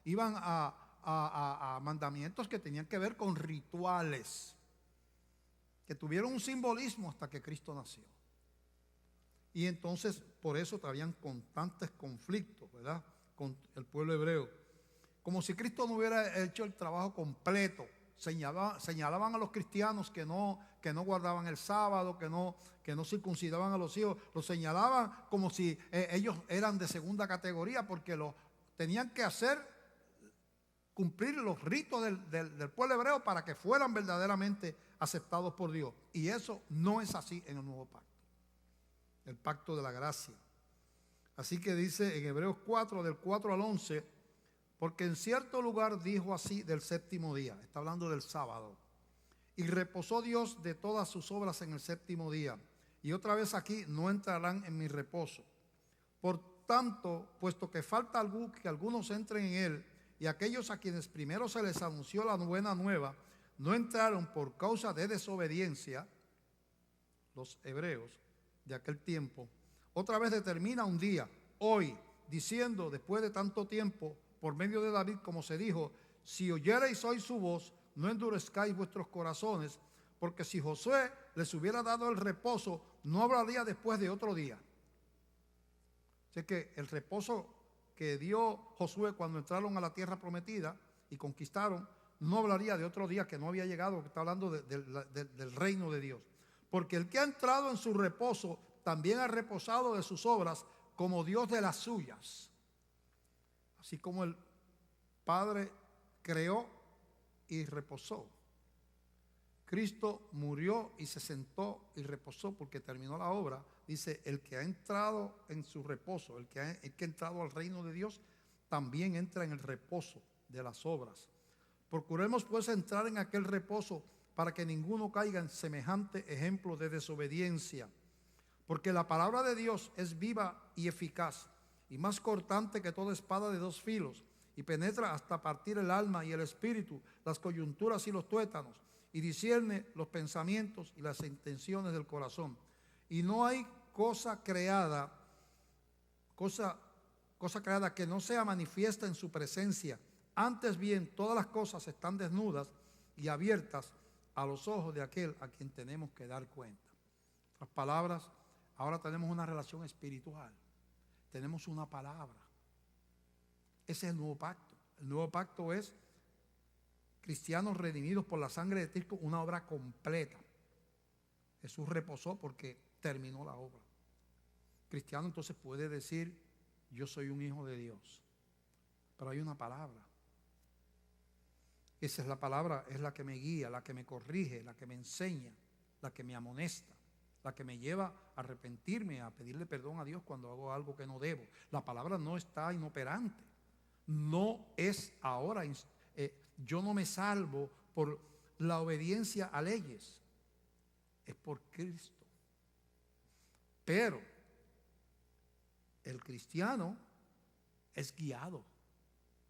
Iban a mandamientos que tenían que ver con rituales, que tuvieron un simbolismo hasta que Cristo nació. Y entonces, por eso habían constantes conflictos, ¿verdad?, con el pueblo hebreo. Como si Cristo no hubiera hecho el trabajo completo. Señalaban a los cristianos que no guardaban el sábado, que no circuncidaban a los hijos. Los señalaban como si ellos eran de segunda categoría, porque tenían que cumplir los ritos del pueblo hebreo para que fueran verdaderamente aceptados por Dios. Y eso no es así en el nuevo pacto, el pacto de la gracia. Así que dice en Hebreos 4, del 4 al 11, porque en cierto lugar dijo así del séptimo día, está hablando del sábado, y reposó Dios de todas sus obras en el séptimo día, y otra vez aquí no entrarán en mi reposo. Por tanto, puesto que falta que algunos entren en él, y aquellos a quienes primero se les anunció la buena nueva, no entraron por causa de desobediencia, los hebreos de aquel tiempo, otra vez determina un día, hoy, diciendo después de tanto tiempo, por medio de David, como se dijo, si oyereis hoy su voz, no endurezcáis vuestros corazones, porque si Josué les hubiera dado el reposo, no hablaría después de otro día. Así que el reposo que dio Josué cuando entraron a la tierra prometida y conquistaron, no hablaría de otro día que no había llegado, que está hablando del reino de Dios. Porque el que ha entrado en su reposo, también ha reposado de sus obras, como Dios de las suyas. Así como el Padre creó y reposó, Cristo murió y se sentó y reposó porque terminó la obra. Dice, el que ha entrado en su reposo, el que ha entrado al reino de Dios, también entra en el reposo de las obras. Procuremos pues entrar en aquel reposo para que ninguno caiga en semejante ejemplo de desobediencia. Porque la palabra de Dios es viva y eficaz, y más cortante que toda espada de dos filos, y penetra hasta partir el alma y el espíritu, las coyunturas y los tuétanos, y discierne los pensamientos y las intenciones del corazón. Y no hay cosa creada que no sea manifiesta en su presencia. Antes bien, todas las cosas están desnudas y abiertas a los ojos de aquel a quien tenemos que dar cuenta. Las palabras, ahora tenemos una relación espiritual. Tenemos una palabra. Ese es el nuevo pacto. El nuevo pacto es cristianos redimidos por la sangre de Cristo, una obra completa. Jesús reposó porque terminó la obra. Cristiano entonces puede decir, yo soy un hijo de Dios. Pero hay una palabra. Esa es la palabra, es la que me guía, la que me corrige, la que me enseña, la que me amonesta. la que me lleva a arrepentirme, a pedirle perdón a Dios cuando hago algo que no debo. La palabra no está inoperante. No es ahora, yo no me salvo por la obediencia a leyes, es por Cristo. Pero el cristiano es guiado,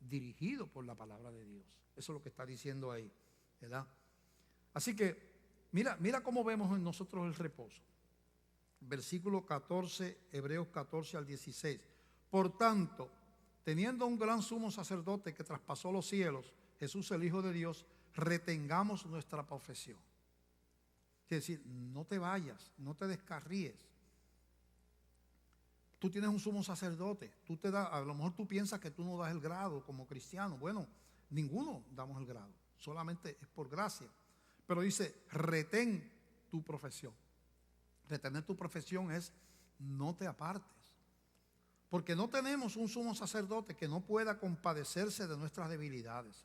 dirigido por la palabra de Dios. Eso es lo que está diciendo ahí, ¿verdad? Así que mira cómo vemos en nosotros el reposo. Versículo 14, Hebreos 14 al 16. Por tanto, teniendo un gran sumo sacerdote que traspasó los cielos, Jesús el Hijo de Dios, retengamos nuestra profesión. Quiere decir, no te vayas, no te descarríes. Tú tienes un sumo sacerdote, a lo mejor tú piensas que tú no das el grado como cristiano. Bueno, ninguno damos el grado, solamente es por gracia. Pero dice, retén tu profesión. Retener tu profesión es no te apartes. Porque no tenemos un sumo sacerdote que no pueda compadecerse de nuestras debilidades,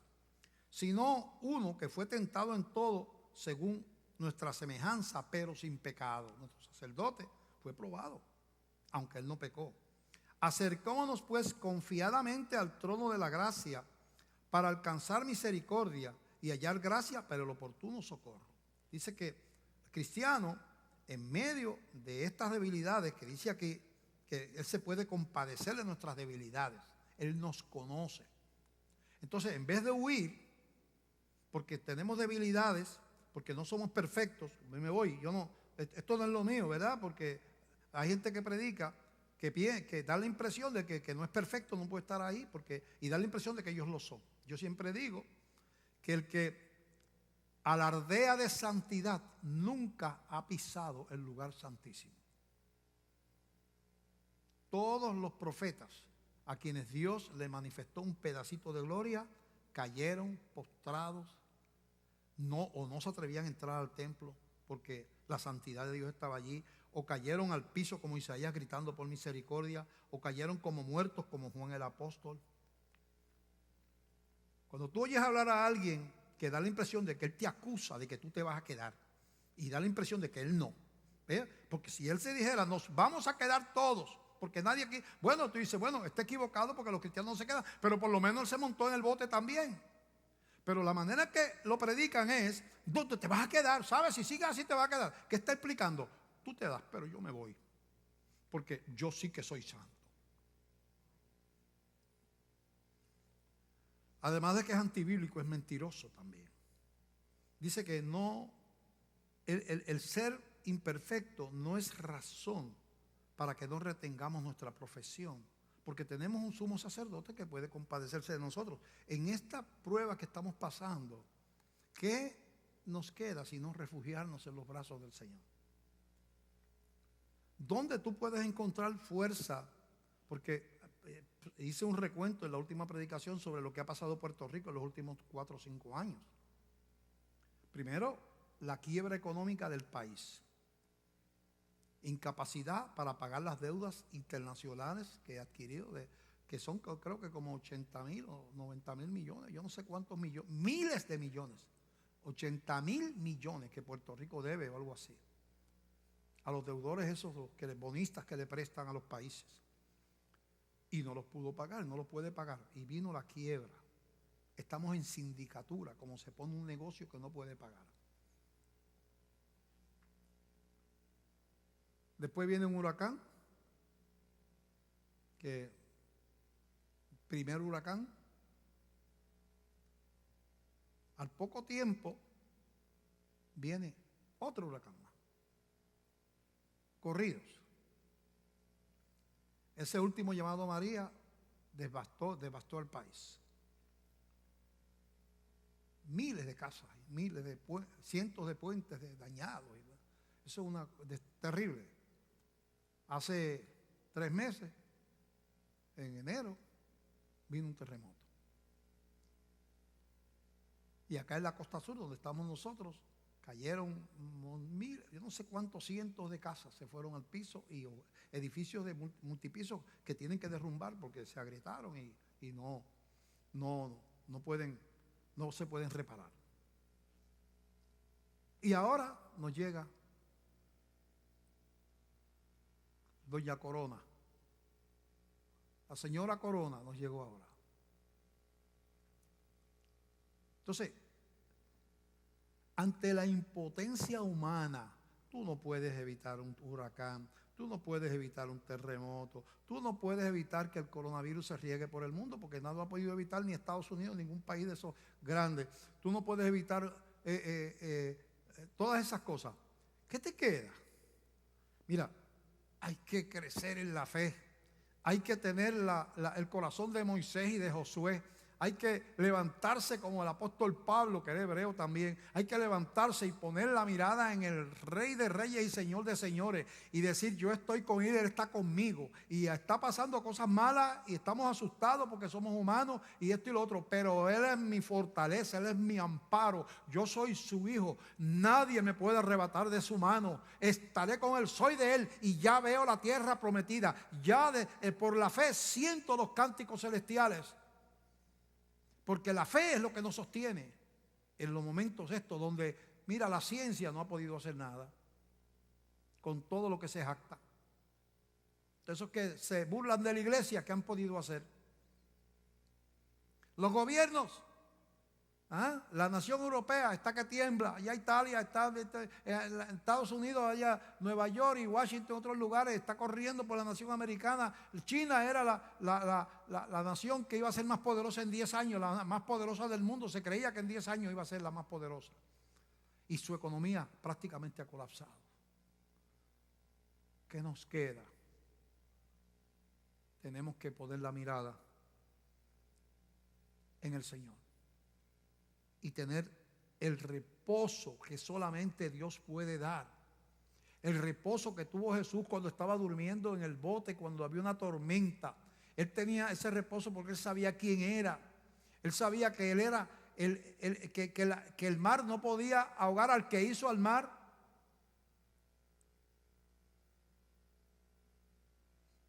sino uno que fue tentado en todo según nuestra semejanza, pero sin pecado. Nuestro sacerdote fue probado, aunque él no pecó. Acercémonos pues confiadamente al trono de la gracia para alcanzar misericordia y hallar gracia para el oportuno socorro. Dice que el cristiano, en medio de estas debilidades, que dice aquí que Él se puede compadecer de nuestras debilidades, Él nos conoce. Entonces, en vez de huir, porque tenemos debilidades, porque no somos perfectos, me voy, yo no, esto no es lo mío, ¿verdad? Porque hay gente que predica, que da la impresión de que no es perfecto, no puede estar ahí, y da la impresión de que ellos lo son. Yo siempre digo que el que alardea de santidad nunca ha pisado el lugar santísimo. Todos los profetas a quienes Dios le manifestó un pedacito de gloria cayeron postrados, o no se atrevían a entrar al templo porque la santidad de Dios estaba allí, o cayeron al piso como Isaías gritando por misericordia, o cayeron como muertos como Juan el apóstol. Cuando tú oyes hablar a alguien que da la impresión de que él te acusa de que tú te vas a quedar, y da la impresión de que él no, ¿ve? Porque si él se dijera, nos vamos a quedar todos, porque nadie aquí, bueno, tú dices, bueno, está equivocado porque los cristianos no se quedan, pero por lo menos él se montó en el bote también. Pero la manera que lo predican es, ¿dónde te vas a quedar? ¿Sabes? Si sigues así te vas a quedar. ¿Qué está explicando? Tú te das, pero yo me voy, porque yo sí que soy santo. Además de que es antibíblico, es mentiroso también. Dice que no, el ser imperfecto no es razón para que no retengamos nuestra profesión, porque tenemos un sumo sacerdote que puede compadecerse de nosotros. En esta prueba que estamos pasando, ¿qué nos queda sino refugiarnos en los brazos del Señor? ¿Dónde tú puedes encontrar fuerza? Porque hice un recuento en la última predicación sobre lo que ha pasado en Puerto Rico en los últimos 4 o 5 años. Primero, la quiebra económica del país. Incapacidad para pagar las deudas internacionales que he adquirido, que son creo que como 80,000 o 90,000 millones, yo no sé cuántos millones, miles de millones, 80,000 millones que Puerto Rico debe o algo así, a los deudores esos bonistas que le prestan a los países. Y no los pudo pagar, no los puede pagar. Y vino la quiebra. Estamos en sindicatura, como se pone un negocio que no puede pagar. Después viene un huracán, primer huracán. Al poco tiempo viene otro huracán más. Corridos. Ese último llamado María devastó el país. Miles de casas, cientos de puentes dañados. Eso es terrible. Hace 3 meses, en enero, vino un terremoto. Y acá en la costa sur, donde estamos nosotros, cayeron yo no sé cuántos cientos de casas se fueron al piso, y edificios de multipisos que tienen que derrumbar porque se agrietaron y no se pueden reparar. Y ahora nos llega doña Corona. La señora Corona nos llegó ahora. Entonces, ante la impotencia humana, tú no puedes evitar un huracán, tú no puedes evitar un terremoto, tú no puedes evitar que el coronavirus se riegue por el mundo, porque nada lo ha podido evitar ni Estados Unidos, ningún país de esos grandes. Tú no puedes evitar todas esas cosas. ¿Qué te queda? Mira, hay que crecer en la fe, hay que tener el corazón de Moisés y de Josué. Hay que levantarse como el apóstol Pablo, que era hebreo también. Hay que levantarse y poner la mirada en el Rey de Reyes y Señor de Señores y decir: yo estoy con él, él está conmigo. Y está pasando cosas malas y estamos asustados porque somos humanos y esto y lo otro. Pero él es mi fortaleza, él es mi amparo. Yo soy su hijo. Nadie me puede arrebatar de su mano. Estaré con él, soy de él y ya veo la tierra prometida. Ya por la fe siento los cánticos celestiales. Porque la fe es lo que nos sostiene en los momentos estos donde, mira, la ciencia no ha podido hacer nada con todo lo que se jacta. Esos que se burlan de la iglesia, ¿qué han podido hacer? Los gobiernos, la nación europea está que tiembla, allá Italia, está en Estados Unidos, allá Nueva York y Washington, otros lugares, está corriendo por la nación americana. China era la nación que iba a ser más poderosa en 10 años, la más poderosa del mundo. Se creía que en 10 años iba a ser la más poderosa. Y su economía prácticamente ha colapsado. ¿Qué nos queda? Tenemos que poner la mirada en el Señor y tener el reposo que solamente Dios puede dar. El reposo que tuvo Jesús cuando estaba durmiendo en el bote, cuando había una tormenta. Él tenía ese reposo porque él sabía quién era. Él sabía que él era que el mar no podía ahogar al que hizo al mar.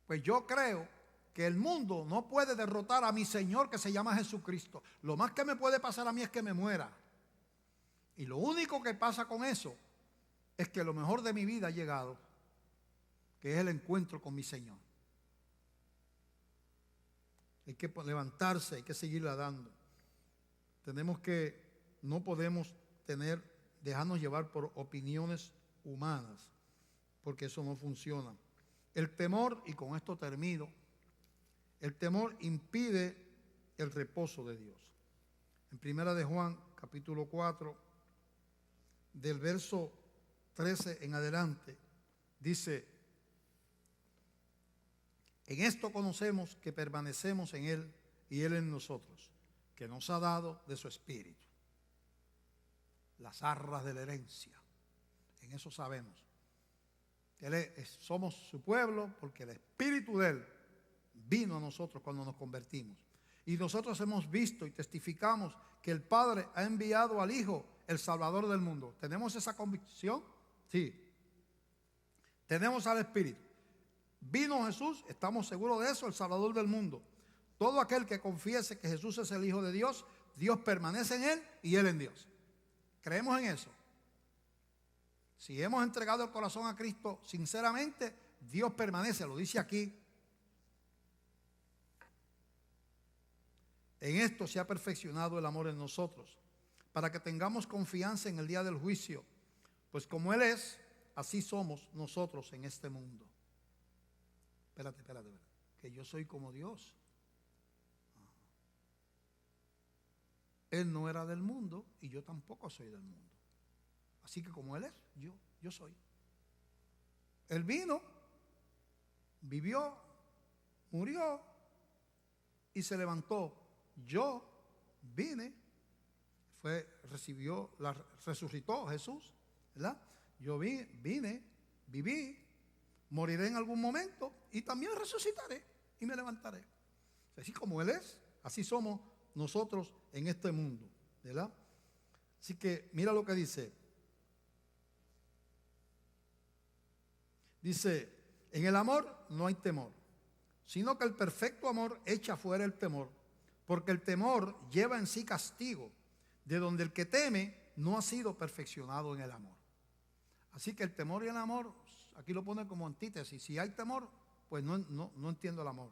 Pues yo creo que el mundo no puede derrotar a mi Señor, que se llama Jesucristo. Lo más que me puede pasar a mí es que me muera. Y lo único que pasa con eso es que lo mejor de mi vida ha llegado, que es el encuentro con mi Señor. Hay que levantarse, hay que seguirla dando. No podemos dejarnos llevar por opiniones humanas, porque eso no funciona. El temor, y con esto termino, el temor impide el reposo de Dios. En Primera de Juan, capítulo 4, del verso 13 en adelante, dice: en esto conocemos que permanecemos en Él y Él en nosotros, que nos ha dado de su Espíritu las arras de la herencia. En eso sabemos. Somos su pueblo porque el Espíritu de Él vino a nosotros cuando nos convertimos. Y nosotros hemos visto y testificamos que el Padre ha enviado al Hijo, el Salvador del mundo. ¿Tenemos esa convicción? Sí. Tenemos al Espíritu. Vino Jesús, estamos seguros de eso, el Salvador del mundo. Todo aquel que confiese que Jesús es el Hijo de Dios, Dios permanece en Él y Él en Dios. ¿Creemos en eso? Si hemos entregado el corazón a Cristo sinceramente, Dios permanece, lo dice aquí. En esto se ha perfeccionado el amor en nosotros, para que tengamos confianza en el día del juicio, pues como Él es, así somos nosotros en este mundo. Espérate, que yo soy como Dios. Él no era del mundo y yo tampoco soy del mundo. Así que como Él es, yo soy. Él vino, vivió, murió y se levantó. Yo vine, resucitó Jesús, ¿verdad? Yo vine, viví, moriré en algún momento y también resucitaré y me levantaré. Así como Él es, así somos nosotros en este mundo, ¿verdad? Así que mira lo que dice. Dice: en el amor no hay temor, sino que el perfecto amor echa fuera el temor, porque el temor lleva en sí castigo, de donde el que teme no ha sido perfeccionado en el amor. Así que el temor y el amor aquí lo pone como antítesis. Si hay temor, pues no entiendo el amor.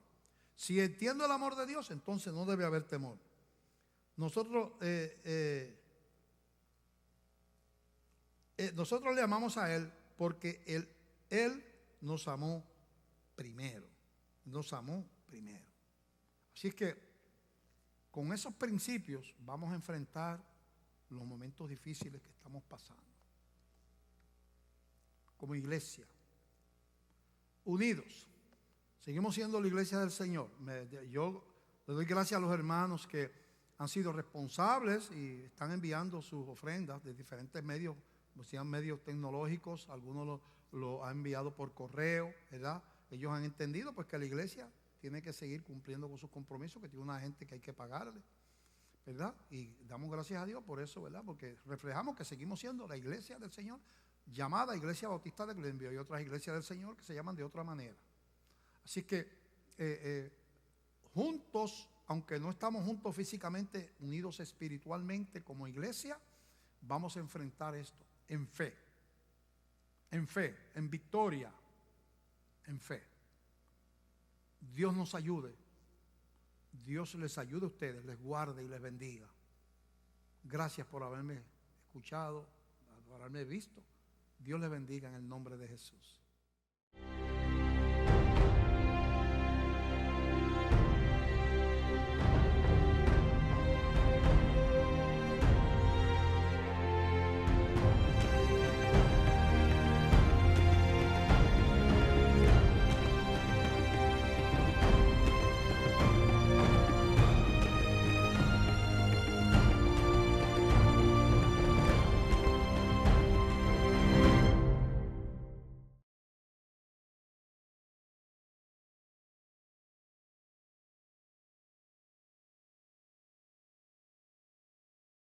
Si entiendo el amor de Dios, entonces no debe haber temor. Nosotros le amamos a Él porque Él nos amó primero. Nos amó primero. Así es que con esos principios vamos a enfrentar los momentos difíciles que estamos pasando. Como iglesia, unidos, seguimos siendo la iglesia del Señor. Yo le doy gracias a los hermanos que han sido responsables y están enviando sus ofrendas de diferentes medios, sean medios tecnológicos, algunos lo han enviado por correo, ¿verdad? Ellos han entendido pues que la iglesia tiene que seguir cumpliendo con sus compromisos, que tiene una gente que hay que pagarle, ¿verdad? Y damos gracias a Dios por eso, ¿verdad? Porque reflejamos que seguimos siendo la iglesia del Señor, llamada Iglesia Bautista de Glenview. Hay otras iglesias del Señor que se llaman de otra manera. Así que juntos, aunque no estamos juntos físicamente, unidos espiritualmente como iglesia, vamos a enfrentar esto en fe, en victoria, en fe. Dios nos ayude. Dios les ayude a ustedes, les guarde y les bendiga. Gracias por haberme escuchado, por haberme visto. Dios les bendiga en el nombre de Jesús.